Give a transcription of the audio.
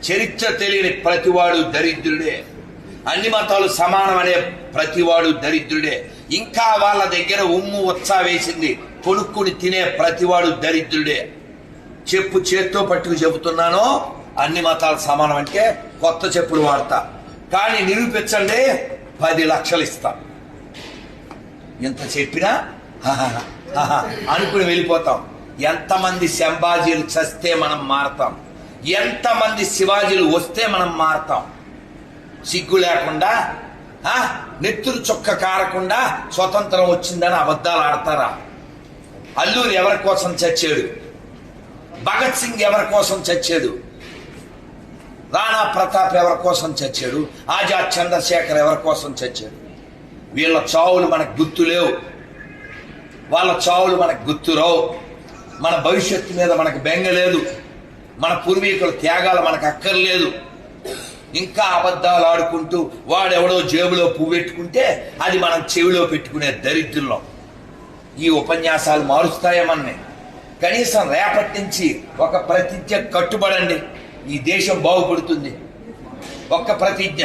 చరిత్ర తెలియని ప్రతివాడు దరిద్రుడే. అన్ని మతాలు సమానం అనే ప్రతివాడు దరిద్రుడే. ఇంకా వాళ్ళ దగ్గర ఉమ్ము ఉత్సాహ వేసింది కొనుక్కుని తినే ప్రతివాడు దరిద్రుడే. చెప్పు చేత్తో పట్టుకు చెబుతున్నాను, అన్ని మతాలు సమానం అంటే కొత్త చెప్పులు వాడతా. కానీ నిరూపించండి, 10 లక్షలు ఇస్తా. ఎంత చెప్పినా అనుకుని వెళ్ళిపోతాం. ఎంతమంది శంభాజీలు చస్తే మనం మారతాం, ఎంతమంది శివాజీలు వస్తే మనం మారతాం. సిగ్గు లేకుండా, నెత్తురు చొక్క కారకుండా స్వతంత్రం వచ్చిందని అబద్ధాలు ఆడతారా? అల్లూరి ఎవరి కోసం చచ్చాడు? భగత్ సింగ్ ఎవరి కోసం చచ్చాడు? రాణా ప్రతాప్ ఎవరి కోసం చచ్చాడు? ఆజాద్ చంద్రశేఖర్ ఎవరి కోసం చచ్చాడు? వీళ్ళ చావులు మనకు గుర్తు లేవు, వాళ్ళ చావులు మనకు గుర్తురావు. మన భవిష్యత్తు మీద మనకు బెంగ లేదు, మన పూర్వీకుల త్యాగాలు మనకు అక్కర్లేదు. ఇంకా అబద్ధాలు ఆడుకుంటూ వాడెవడో జేబులో పువ్వు పెట్టుకుంటే అది మనం చెవిలో పెట్టుకునే దరిద్రులం. ఈ ఉపన్యాసాలు మారుస్తాయేమని కనీసం రేపటి నుంచి ఒక ప్రతిజ్ఞ కట్టుబడండి, ఈ దేశం బాగుపడుతుంది. ఒక్క ప్రతిజ్ఞ.